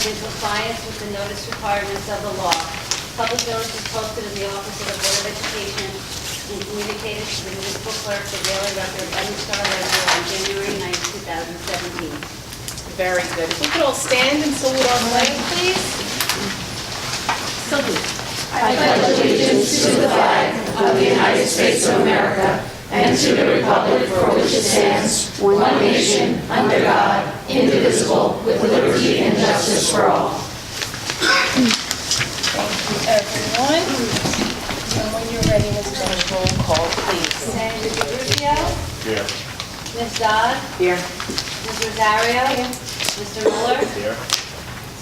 in compliance with the notice requirements of the law. Public notice is posted in the office of the Board of Education and communicated to the municipal clerk, the Daily Record, and the Star Ledger on January 9, 2017. Very good. If we could all stand and salute our flag, please. Salute. I pledge allegiance to the flag of the United States of America and to the republic for which it stands, one nation, under God, indivisible, with liberty and justice for all. Thank you, everyone. And when you're ready, Ms. Jones, roll call, please. Senator DeRussio. Here. Ms. Dodd. Here. Ms. Rosario. Mr. Mueller. Here.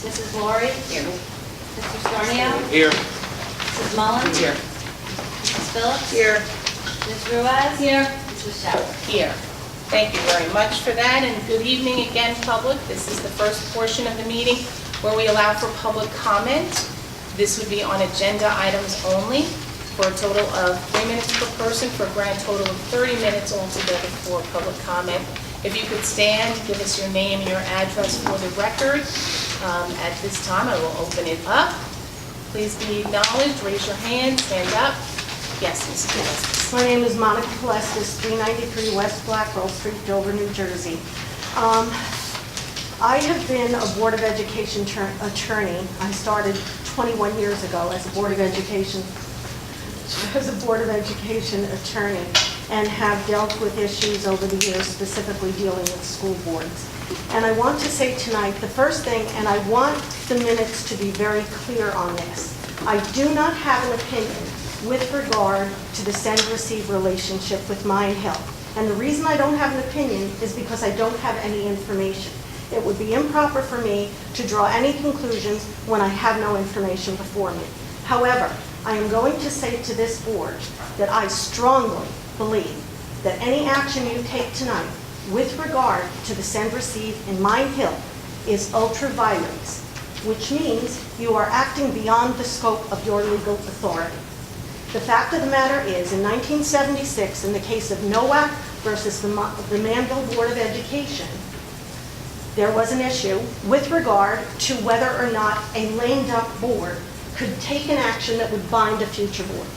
Mrs. Laurie. Here. Mr. Stornio. Here. Mrs. Mullins. Here. Mrs. Phillips. Here. Ms. Ruiz. Here. Mrs. Shower. Here. Thank you very much for that, and good evening again, public. This is the first portion of the meeting where we allow for public comment. This would be on agenda items only for a total of 3 minutes per person for a grand total of 30 minutes altogether for public comment. If you could stand, give us your name and your address for the record. At this time, I will open it up. Please be acknowledged, raise your hand, stand up. Yes, Mrs. Pelestis. My name is Monica Pelestis, 393 West Blackwell Street, Dover, New Jersey. I have been a Board of Education attorney. I started 21 years ago as a Board of Education attorney, and have dealt with issues over the years, specifically dealing with school boards. And I want to say tonight, the first thing, and I want the minutes to be very clear on this, I do not have an opinion with regard to the send-receive relationship with Mine Hill. And the reason I don't have an opinion is because I don't have any information. It would be improper for me to draw any conclusions when I have no information before me. However, I am going to say to this board that I strongly believe that any action you take tonight with regard to the send-receive in Mine Hill is ultra vires, which means you are acting beyond the scope of your legal authority. The fact of the matter is, in 1976, in the case of Nowak versus the Manville Board of Education, there was an issue with regard to whether or not a lame duck board could take an action that would bind a future board.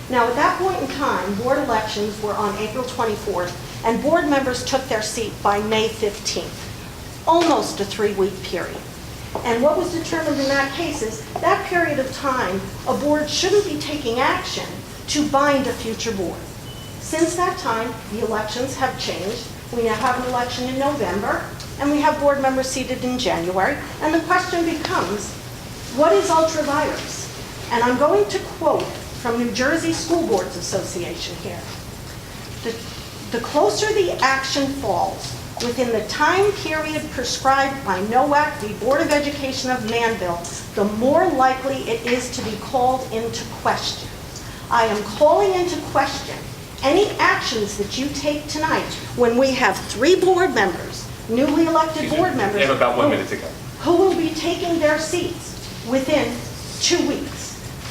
Now, at that point in time, board elections were on April 24th, and board members took their seat by May 15th, almost a 3-week period. And what was determined in that case is that period of time, a board shouldn't be taking action to bind a future board. Since that time, the elections have changed. We now have an election in November, and we have board members seated in January. And the question becomes, what is ultra vires? And I'm going to quote from New Jersey School Boards Association here. The closer the action falls within the time period prescribed by NOAC, the Board of Education of Manville, the more likely it is to be called into question. I am calling into question any actions that you take tonight when we have 3 board members, newly elected board members, You have about 1 minute to go. who will be taking their seats within 2 weeks.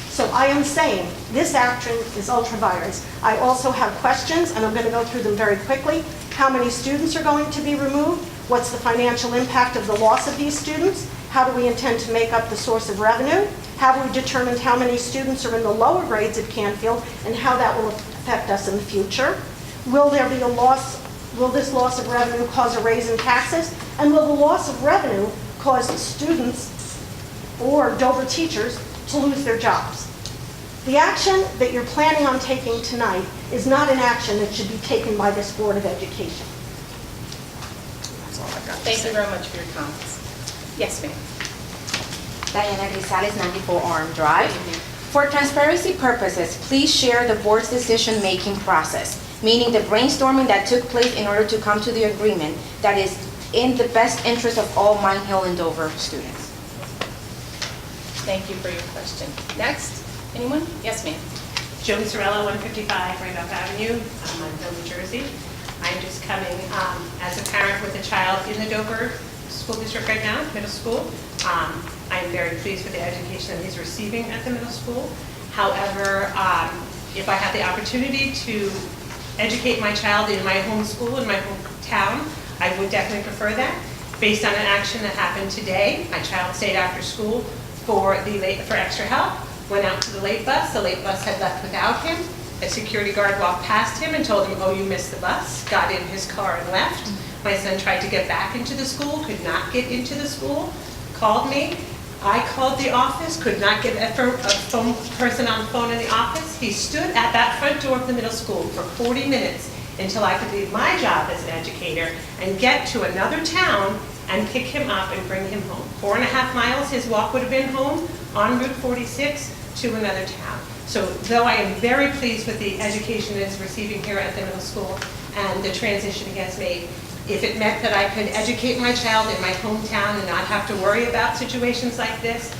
So I am saying this action is ultra vires. I also have questions, and I'm going to go through them very quickly. How many students are going to be removed? What's the financial impact of the loss of these students? How do we intend to make up the source of revenue? Have we determined how many students are in the lower grades at Canfield and how that will affect us in the future? Will there be a loss? Will this loss of revenue cause a raise in taxes? And will the loss of revenue cause students or Dover teachers to lose their jobs? The action that you're planning on taking tonight is not an action that should be taken by this Board of Education. That's all I got. Thank you very much for your comments. Yes, ma'am. Diana Grisales, 94 Orm Drive. For transparency purposes, please share the board's decision-making process, meaning the brainstorming that took place in order to come to the agreement that is in the best interest of all Mine Hill and Dover students. Thank you for your question. Next, anyone? Yes, ma'am. Joan Sorella, 155 Randolph Avenue, Montville, New Jersey. I'm just coming as a parent with a child in the Dover School District right now, middle school. I'm very pleased with the education that he's receiving at the middle school. However, if I have the opportunity to educate my child in my home school, in my hometown, I would definitely prefer that. Based on an action that happened today, my child stayed after school for extra help, went out to the late bus. The late bus had left without him. A security guard walked past him and told him, "Oh, you missed the bus," got in his car and left. My son tried to get back into the school, could not get into the school, called me. I called the office, could not get a phone person on the phone in the office. He stood at that front door of the middle school for 40 minutes until I could leave my job as an educator and get to another town and pick him up and bring him home. 4.5 miles, his walk would have been home on Route 46 to another town. So though I am very pleased with the education it's receiving here at the middle school and the transition he has made, if it meant that I could educate my child in my hometown and not have to worry about situations like this,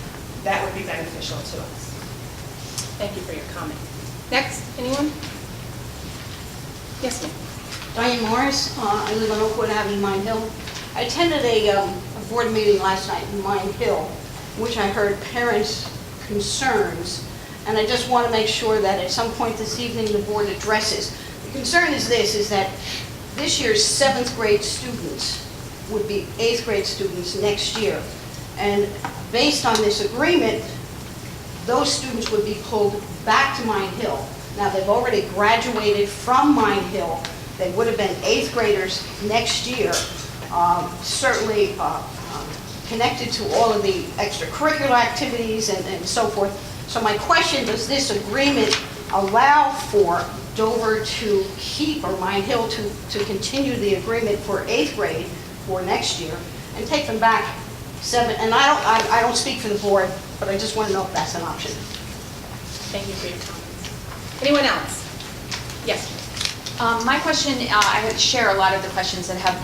that would be beneficial to us. Thank you for your comment. Next, anyone? Yes, ma'am. Diane Morris, I live on Oakwood Avenue, Mine Hill. I attended a board meeting last night in Mine Hill, in which I heard parents' concerns, and I just want to make sure that at some point this evening the board addresses. The concern is this, is that this year's 7th grade students would be 8th grade students next year. And based on this agreement, those students would be pulled back to Mine Hill. Now, they've already graduated from Mine Hill. They would have been 8th graders next year, certainly connected to all of the extracurricular activities and so forth. So my question, does this agreement allow for Dover to keep, or Mine Hill to continue the agreement for 8th grade for next year and take them back 7? And I don't speak for the board, but I just want to know if that's an option. Thank you for your comments. Anyone else? Yes. My question, I share a lot of the questions that have,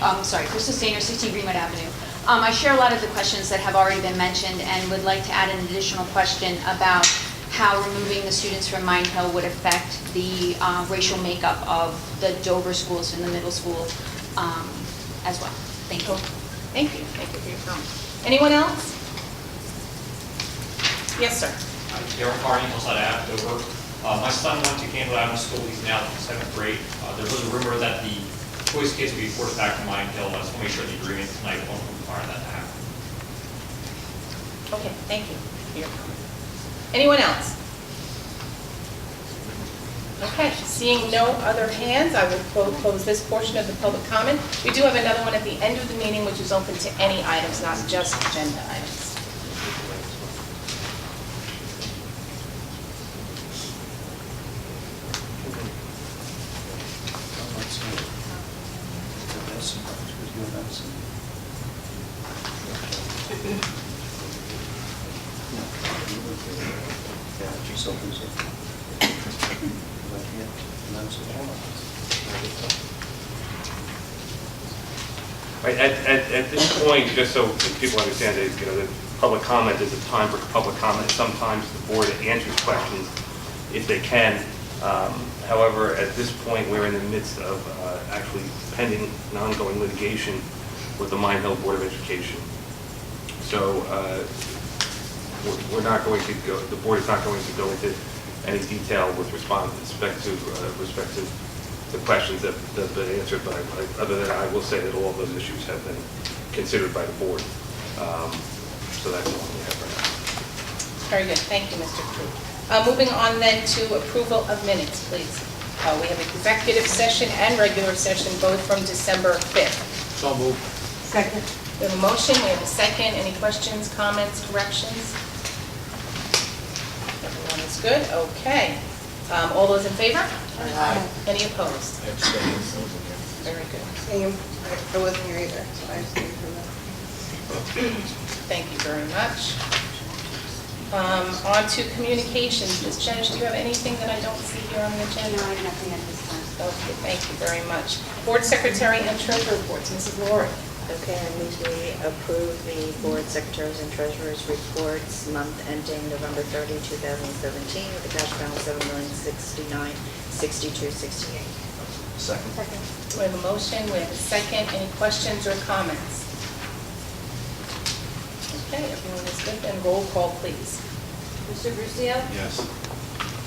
Crystal Stainer, 16 Greenwood Avenue. I share a lot of the questions that have already been mentioned and would like to add an additional question about how removing the students from Mine Hill would affect the racial makeup of the Dover schools and the middle school as well. Thank you. Thank you. Thank you for your comment. Anyone else? Yes, sir. Darren Carney, Hillside Ave, Dover. My son went to Campbell Avenue School. He's now in 7th grade. There was a rumor that the choice kids would be forced back to Mine Hill. I just want to make sure the agreement tonight won't require that to happen. Okay, thank you for your comment. Anyone else? Okay, seeing no other hands, I will close this portion of the public comment. We do have another one at the end of the meeting, which is open to any items, not just agenda items. At this point, just so people understand that, the public comment is a time for public comment. Sometimes the board answers questions if they can. However, at this point, we're in the midst of actually pending an ongoing litigation with the Mine Hill Board of Education. So we're not going to go, the board is not going to go into any detail with respect to the questions that have been answered, but other than I will say that all of those issues have been considered by the board. So that's all we have right now. Very good. Thank you, Mr. Crew. Moving on then to approval of minutes, please. We have executive session and regular session, both from December 5th. So moved. Second. We have a motion, we have a second. Any questions, comments, corrections? Everyone is good? Okay. All those in favor? Aye. Any opposed? Very good. I wasn't here either, so I abstained from that. Thank you very much. On to communications. Ms. Jenish, do you have anything that I don't see here on the agenda? No, I have nothing at this time. Okay, thank you very much. Board Secretary and Treasurer reports. Mrs. Laurie. Okay, I move we approve the Board Secretaries and Treasurers reports month ending November 30, 2017, with a cash balance of $7,069,6268. Second. We have a motion, we have a second. Any questions or comments? Okay, everyone is good. Then roll call, please. Mr. Brucio? Yes.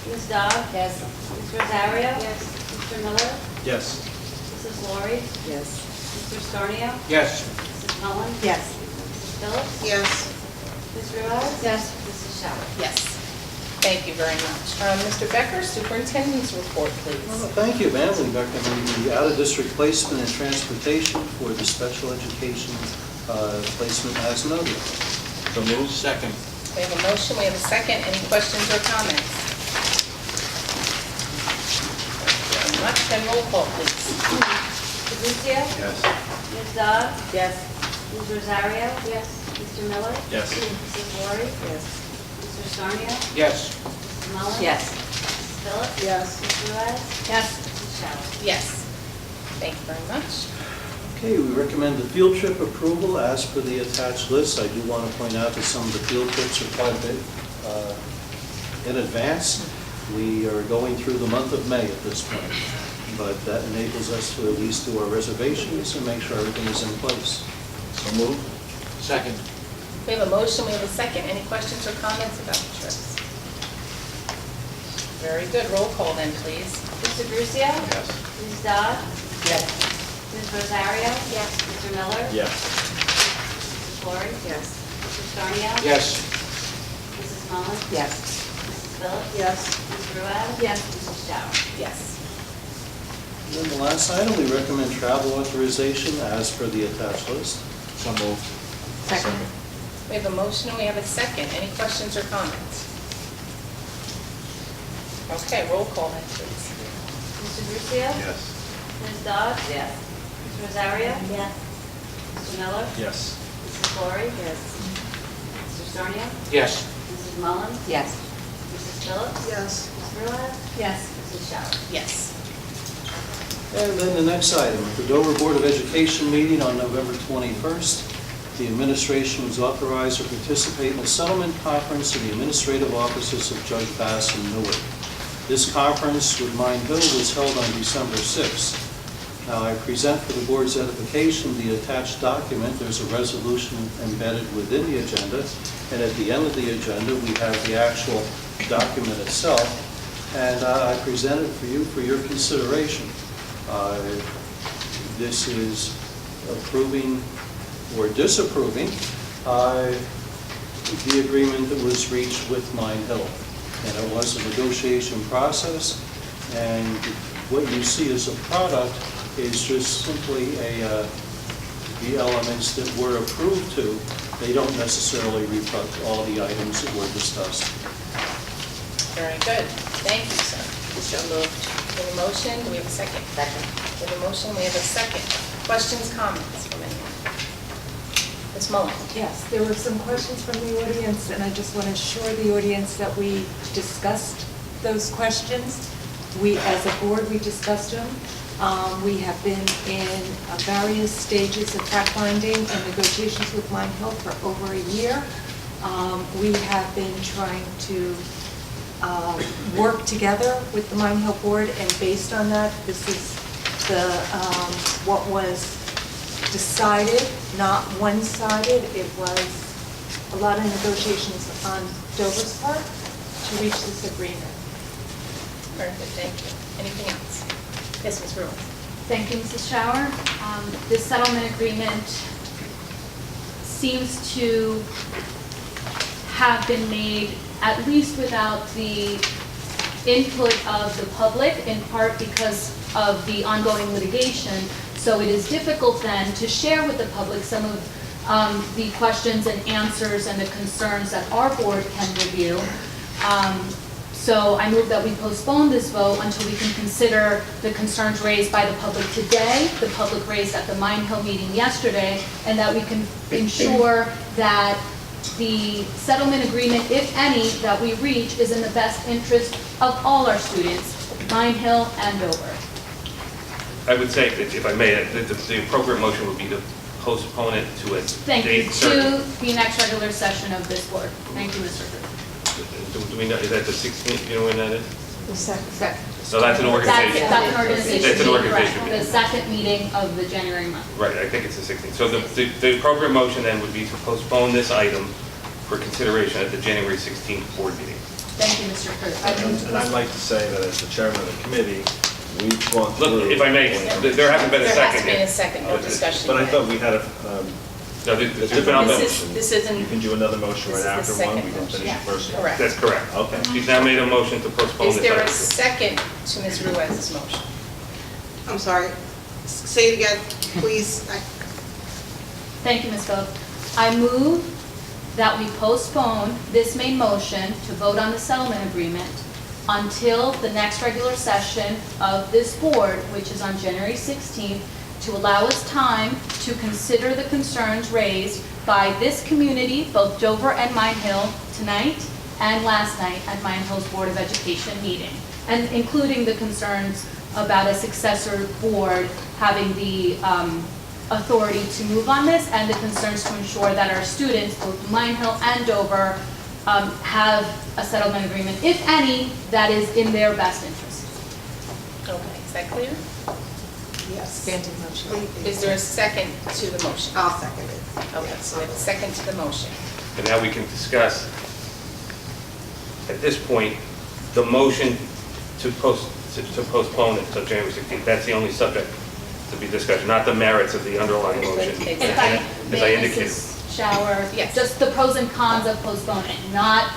Ms. Dodd? Yes. Ms. Rosario? Yes. Mr. Miller? Yes. Mrs. Laurie? Yes. Mr. Stornio? Yes. Mrs. Mrs. Mullin? Yes. Mrs. Phillips? Yes. Ms. Ruehl? Yes. Mrs. Shower? Yes. Thank you very much. Mr. Becker, Superintendent's report, please. Thank you, ma'am. We recommend the out-of-district placement and transportation for the special education placement as noted. So moved. Second. We have a motion, we have a second. Any questions or comments? Thank you very much. Then roll call, please. Mr. Lucio? Yes. Ms. Dodds? Yes. Ms. Rosario? Yes. Mr. Miller? Yes. Mrs. Lori? Yes. Mr. Sarnia? Yes. Mrs. Mullin? Yes. Mrs. Phillips? Yes. Ms. Ruehl? Yes. Mrs. Shower? Yes. Thank you very much. Okay, we recommend the field trip approval as per the attached list. I do want to point out that some of the field trips are quite a bit in advance. We are going through the month of May at this point, but that enables us to at least do our reservations and make sure everything is in place. So moved. Second. We have a motion, we have a second. Any questions or comments about the trips? Very good. Roll call then, please. Mr. Lucio? Yes. Ms. Dodds? Yes. Ms. Rosario? Yes. Mr. Miller? Yes. Mrs. Lori? Yes. Mr. Sarnia? Yes. Mrs. Mullin? Yes. Mrs. Phillips? Yes. Ms. Ruehl? Yes. Mrs. Shower? Yes. And then the last item, we recommend travel authorization as per the attached list. So moved. Second. We have a motion and we have a second. Any questions or comments? Okay, roll call then, please. Mr. Lucio? Yes. Ms. Dodds? Yes. Ms. Rosario? Yes. Mr. Miller? Yes. Mrs. Lori? Yes. Mr. Sarnia? Yes. Mrs. Mullin? Yes. Mrs. Phillips? Yes. Ms. Ruehl? Yes. Mrs. Shower? Yes. And then the next item, at the Dover Board of Education meeting on November 21st, the administration was authorized to participate in a settlement conference in the administrative offices of Judge Bass in Newark. This conference with Mine Hill was held on December 6th. Now, I present for the board's edification the attached document. There's a resolution embedded within the agenda, and at the end of the agenda, we have the actual document itself, and I present it for you for your consideration. This is approving or disapproving the agreement that was reached with Mine Hill. And it was a negotiation process, and what you see as a product is just simply the elements that were approved to. They don't necessarily reflect all the items that were discussed. Very good. Thank you, sir. So moved. We have a motion, do we have a second? Second. We have a motion, we have a second. Questions, comments from anyone? Ms. Mullin? Yes, there were some questions from the audience, and I just want to assure the audience that we discussed those questions. We, as a board, we discussed them. We have been in various stages of fact-finding and negotiations with Mine Hill for over a year. We have been trying to work together with the Mine Hill Board, and based on that, this is the what was decided, not one-sided. It was a lot of negotiations on Dover's part to reach this agreement. Very good, thank you. Anything else? Yes, Ms. Ruehl? Thank you, Mrs. Shower. This settlement agreement seems to have been made at least without the input of the public, in part because of the ongoing litigation. So it is difficult then to share with the public some of the questions and answers and the concerns that our board can review. So I move that we postpone this vote until we can consider the concerns raised by the public today, the public raised at the Mine Hill meeting yesterday, and that we can ensure that the settlement agreement, if any, that we reach is in the best interest of all our students, Mine Hill and Dover. I would say, if I may, the appropriate motion would be to postpone it to a Thank you, date certain. to the next regular session of this board. Thank you, Mr. Krueger. Do we know, is that the 16th, you know when that is? The second. So that's an organization. That's an organization. That's an meeting, organization correct. meeting. The second meeting of the January month. Right, I think it's the 16th. So the appropriate motion then would be to postpone this item for consideration at the January 16th board meeting. Thank you, Mr. Krueger. And I'd like to say that as the chairman of the committee, we've gone through. Look, if I may, there hasn't been a There has second to be a yet. second, no discussion. But I yet. thought we had No, It's different on the This is- motion. this isn't- You can do another motion this right is the after one, second we can motion. finish the first one. Correct. That's correct. Okay. She's now made a motion to postpone Is this there a item. second to Ms. Ruiz's motion? I'm sorry, say it again, please. Thank you, Ms. Vogt. I move that we postpone this main motion to vote on the settlement agreement until the next regular session of this board, which is on January 16th, to allow us time to consider the concerns raised by this community, both Dover and Mine Hill, tonight and last night at Mine Hill's Board of Education meeting, and including the concerns about a successor board having the authority to move on this, and the concerns to ensure that our students, both Mine Hill and Dover, have a settlement agreement, if any, that is in their best interest. Okay, is that clear? Yes. Standing motion. Is there a second to the motion? I'll second it. Okay, so we have a second to the motion. And now we can discuss, at this point, the motion to postpone it until January 16th. That's the only subject to be discussed, not the merits of the underlying motion. Exactly. If I As I may, indicated. Mrs. Shower, Yes. just the pros and cons of postponing, not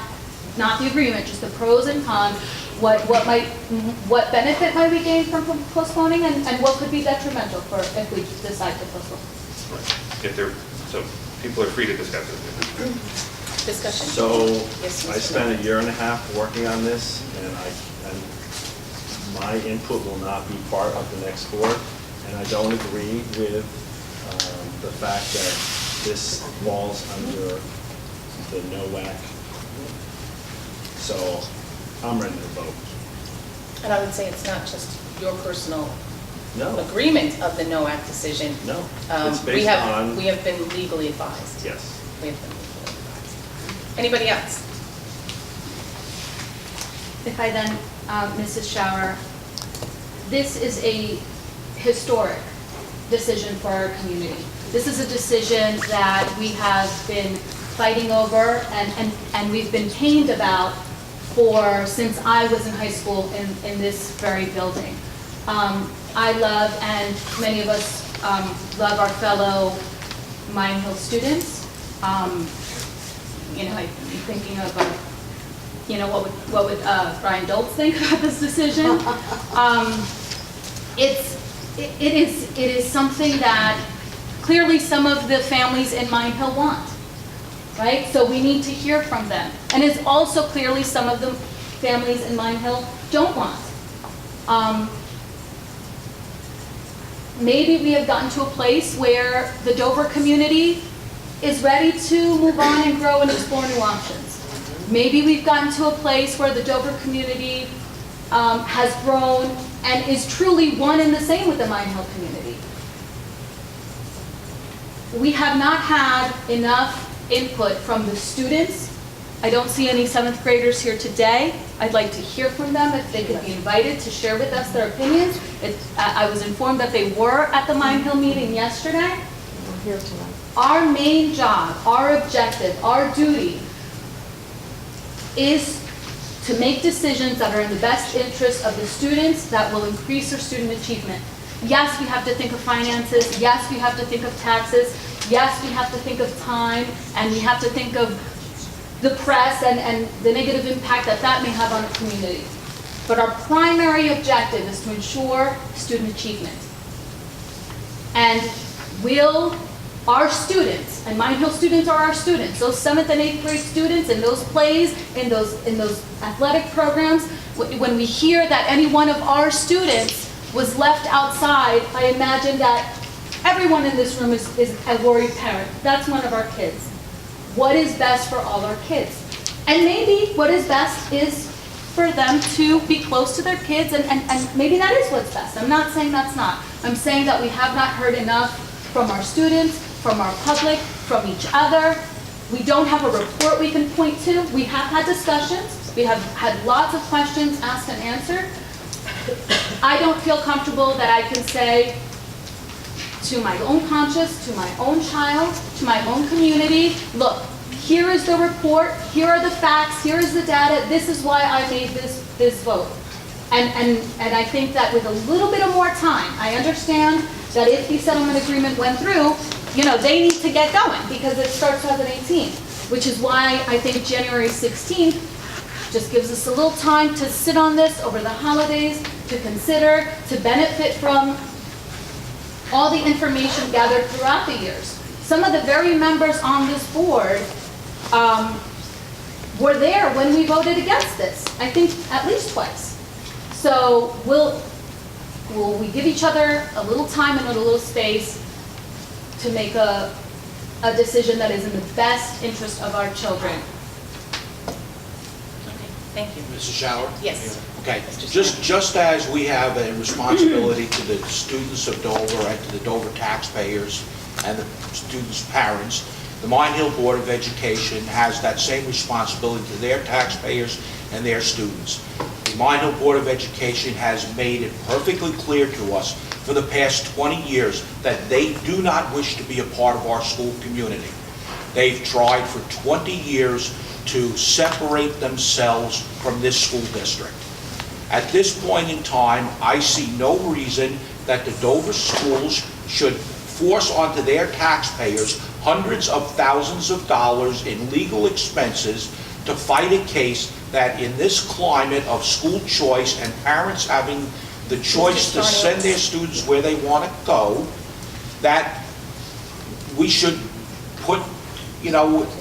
the agreement, just the pros and cons, what benefit might we gain from postponing, and what could be detrimental for, if we decide to postpone. So people are free to discuss it. Discussion? So Yes, I Mr. spent a year and a half working on this, and my input will not be part of the next board, and I don't agree with the fact that this falls under the NOAC. So I'm ready to vote. And I would say it's not just your personal No, agreement of the NOAC decision. no. Um, It's We based have on, been legally advised. yes. We have been legally advised. Anybody else? If I then, Mrs. Shower, this is a historic decision for our community. This is a decision that we have been fighting over and we've been pained about since I was in high school in this very building. I love, and many of us love our fellow Mine Hill students. I'm thinking of what would Brian Doltz think about this decision? It is something that clearly some of the families in Mine Hill want, right? So we need to hear from them. And it's also clearly some of the families in Mine Hill don't want. Maybe we have gotten to a place where the Dover community is ready to move on and grow and explore new options. Maybe we've gotten to a place where the Dover community has grown and is truly one and the same with the Mine Hill community. We have not had enough input from the students. I don't see any 7th graders here today. I'd like to hear from them if they could be invited to share with us their opinions. I was informed that they were at the Mine Hill meeting yesterday. We're here tonight. Our main job, our objective, our duty is to make decisions that are in the best interest of the students that will increase their student achievement. Yes, we have to think of finances. Yes, we have to think of taxes. Yes, we have to think of time, and we have to think of the press and the negative impact that may have on the community. But our primary objective is to ensure student achievement. And will our students, and Mine Hill students are our students, those 7th and 8th grade students in those plays, in those athletic programs, when we hear that any one of our students was left outside, I imagine that everyone in this room is a worried parent. That's one of our kids. What is best for all our kids? And maybe what is best is for them to be close to their kids, and maybe that is what's best. I'm not saying that's not. I'm saying that we have not heard enough from our students, from our public, from each other. We don't have a report we can point to. We have had discussions. We have had lots of questions asked and answered. I don't feel comfortable that I can say to my own conscience, to my own child, to my own community, look, here is the report, here are the facts, here is the data, this is why I made this vote. And I think that with a little bit of more time, I understand that if the settlement agreement went through, they need to get going because it starts 2018, which is why I think January 16th just gives us a little time to sit on this over the holidays, to consider, to benefit from all the information gathered throughout the years. Some of the very members on this board were there when we voted against this, I think at least twice. So will we give each other a little time and a little space to make a decision that is in the best interest of our children? Thank you. Mrs. Shower? Yes. Okay, just as we have a responsibility to the students of Dover and to the Dover taxpayers and the students' parents, the Mine Hill Board of Education has that same responsibility to their taxpayers and their students. The Mine Hill Board of Education has made it perfectly clear to us for the past 20 years that they do not wish to be a part of our school community. They've tried for 20 years to separate themselves from this school district. At this point in time, I see no reason that the Dover schools should force onto their taxpayers hundreds of thousands of dollars in legal expenses to fight a case that in this climate of school choice and parents having the choice to send their students where they want to go, that we should put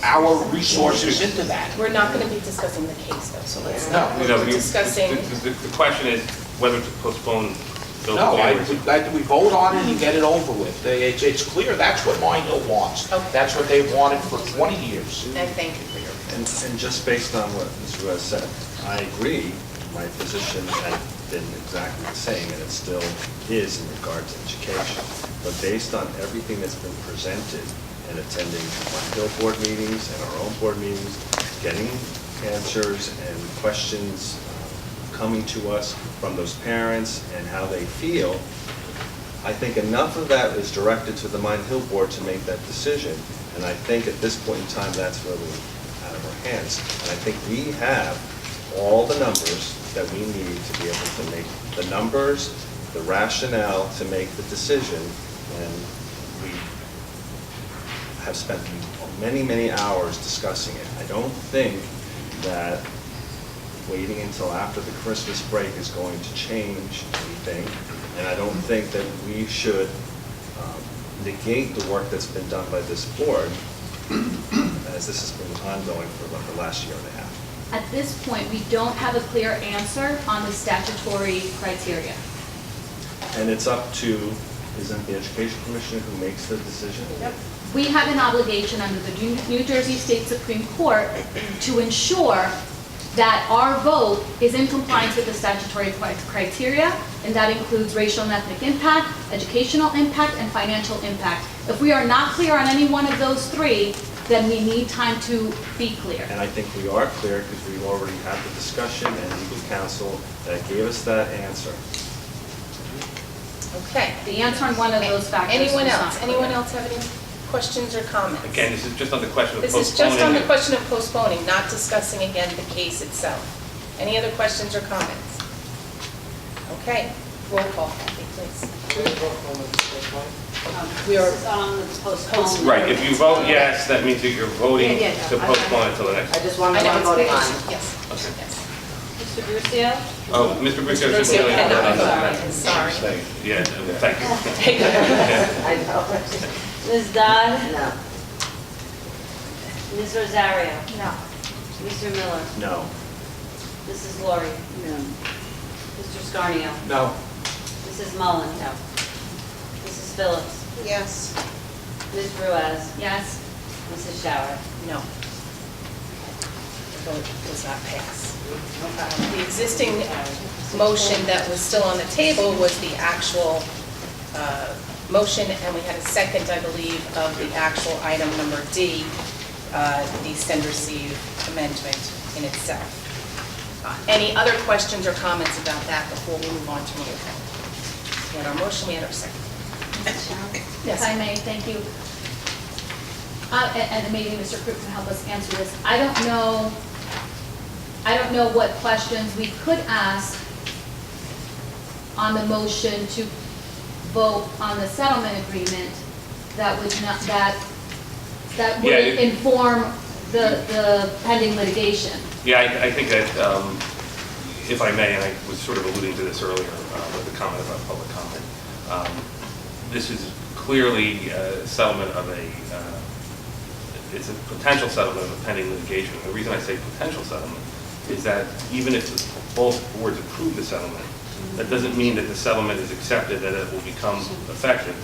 our resources into that. We're not going to be discussing the case, though, so let's No. not. We're discussing. The question is whether to postpone those No, boards. we vote on it and get it over with. It's clear that's what Mine Hill wants. That's what they've wanted for 20 years. And thank you for your. And just based on what Mr. Ruiz said, I agree, my position had been exactly the same, and it still is in regard to education. But based on everything that's been presented and attending Mine Hill board meetings and our own board meetings, getting answers and questions coming to us from those parents and how they feel, I think enough of that is directed to the Mine Hill board to make that decision. And I think at this point in time, that's really out of our hands. And I think we have all the numbers that we need to be able to make the numbers, the rationale to make the decision. And we have spent many, many hours discussing it. I don't think that waiting until after the Christmas break is going to change anything. And I don't think that we should negate the work that's been done by this board, as this has been ongoing for about the last year and a half. At this point, we don't have a clear answer on the statutory criteria. And it's up to, isn't the Education Commissioner who makes the decision? Yep. We have an obligation under the New Jersey State Supreme Court to ensure that our vote is in compliance with the statutory criteria, and that includes racial and ethnic impact, educational impact, and financial impact. If we are not clear on any one of those three, then we need time to be clear. And I think we are clear because we already had the discussion and legal counsel that gave us that answer. Okay. The answer on one of those factors Anyone was else? not clear. Anyone else have any questions or comments? Again, this is just on the question of This postponing. is just on the question of postponing, not discussing again the case itself. Any other questions or comments? Okay, roll call, Kathy, please. We are on the postpone. Right, if you vote yes, that means that you're voting Yeah, to postpone until the next. I just want I to know, vote it's on. good. Yes, Okay. yes. Mr. Brucio? Oh, Mr. Bricker. Brucio cannot vote. Sorry. Yeah, thank you. I know. Ms. Dodd? No. Ms. Rosario? No. Mr. Miller? No. Mrs. Laurie? No. Mr. Scarnio? No. Mrs. Mullen? No. Mrs. Phillips? Yes. Ms. Ruiz? Yes. Mrs. Shower? No. The vote does not pass. The existing motion that was still on the table was the actual motion, and we had a second, I believe, of the actual item number D, the send receive amendment in itself. Any other questions or comments about that before we move on to roll call? We had our motion, we had our second. If I may, thank you. And maybe Mr. Crook can help us answer this. I don't know what questions we could ask on the motion to vote on the settlement agreement that would not, that Yeah, would inform the pending litigation. Yeah, I think that, if I may, and I was sort of alluding to this earlier with the comment about public comment, this is clearly a settlement of it's a potential settlement of a pending litigation. The reason I say potential settlement is that even if both boards approve the settlement, that doesn't mean that the settlement is accepted, that it will become effective,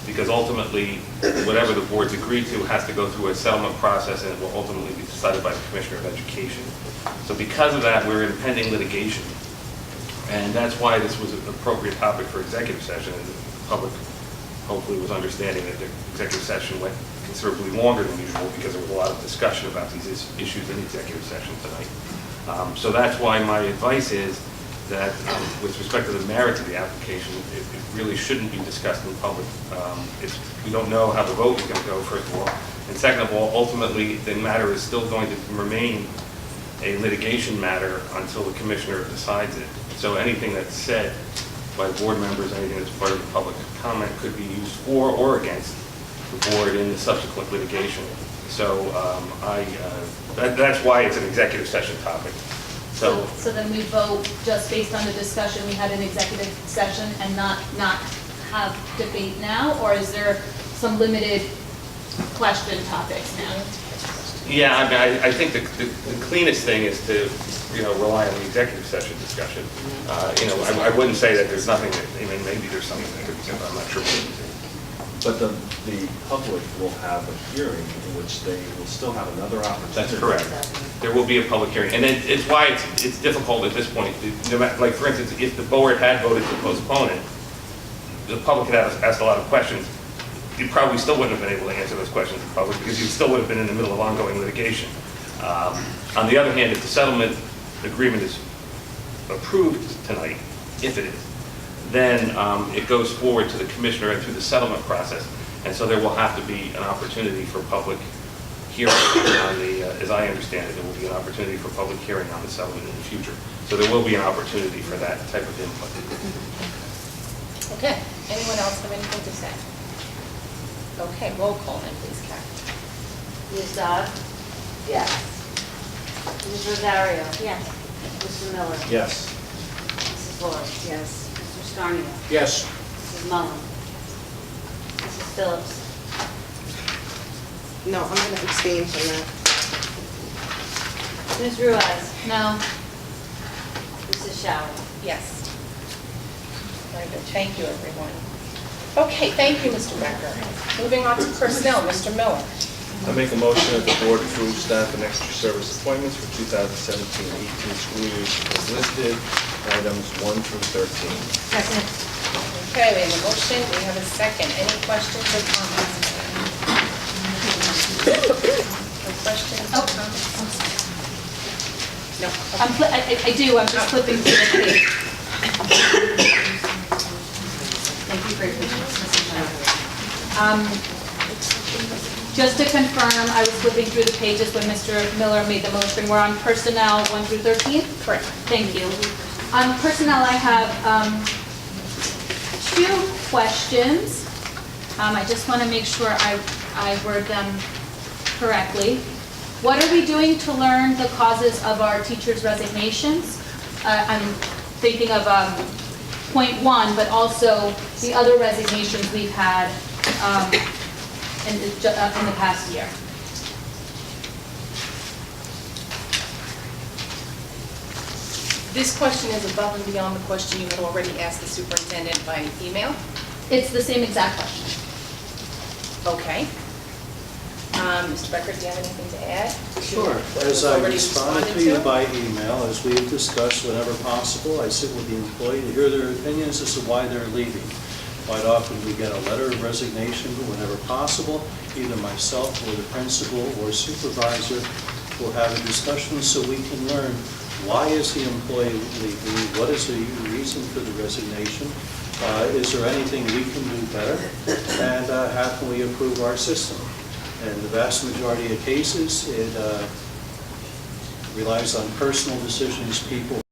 because ultimately, whatever the boards agree to has to go through a settlement process, and it will ultimately be decided by the Commissioner of Education. So because of that, we're in pending litigation, and that's why this was an appropriate topic for executive session, and the public hopefully was understanding that the executive session went considerably longer than usual because there was a lot of discussion about these issues in the executive session tonight. So that's why my advice is that with respect to the merits of the application, it really shouldn't be discussed in public. We don't know how the vote is going to go, first of all. And second of all, ultimately, the matter is still going to remain a litigation matter until the commissioner decides it. So anything that's said by board members, anything that's part of the public comment could be used for or against the board in the subsequent litigation. So that's why it's an executive session topic. So then we vote just based on the discussion we had in executive session and not have debate now? Or is there some limited question topics now? Yeah, I mean, I think the cleanest thing is to, rely on the executive session discussion. I wouldn't say that there's nothing, maybe there's something that could be said, but I'm not sure. But the public will have a hearing in which they will still have another opportunity. That's correct. There will be a public hearing, and it's why it's difficult at this point. Like, for instance, if the board had voted to postpone it, the public could have asked a lot of questions. You probably still wouldn't have been able to answer those questions in public because you still would have been in the middle of ongoing litigation. On the other hand, if the settlement agreement is approved tonight, if it is, then it goes forward to the commissioner and through the settlement process. And so there will have to be an opportunity for public hearing on as I understand it, there will be an opportunity for public hearing on the settlement in the future. So there will be an opportunity for that type of input. Okay, anyone else have anything to say? Okay, roll call then, please, Kathy. Ms. Dodd? Yes. Ms. Rosario? Yes. Mr. Miller? Yes. Mrs. Lewis? Yes. Mr. Scarnio? Yes. Mrs. Mullen? Mrs. Phillips? No, I'm going to abstain from that. Ms. Ruiz? No. Mrs. Shower? Yes. Very good, thank you, everyone. Okay, thank you, Mr. Becker. Moving on to personnel, Mr. Miller. I make a motion that the board approve staff and extra service appointments for 2017-18 school years as listed, items 1 through 13. Second. Okay, we have a motion, we have a second. Any questions or comments? Any questions or comments? No. I do, I'm just flipping through the page. Thank you for your patience, Mrs. Miller. Just to confirm, I was flipping through the pages when Mr. Miller made the motion. We're on personnel 1 through 13? Correct. Thank you. On personnel, I have 2 questions. I just want to make sure I word them correctly. What are we doing to learn the causes of our teachers' resignations? I'm thinking of point 1, but also the other resignations we've had in the past year. This question is above and beyond the question you had already asked the superintendent by email. It's the same exact question. Okay. Mr. Becker, do you have anything to add? Sure. What As was I already responded to you by email, as we have discussed, whenever possible, I sit with the employee to hear their opinions as to why they're leaving. Quite often, we get a letter of resignation, but whenever possible, either myself or the principal or supervisor will have a discussion so we can learn why is the employee leaving, what is the reason for the resignation, is there anything we can do better, and how can we improve our system. In the vast majority of cases, it relies on personal decisions people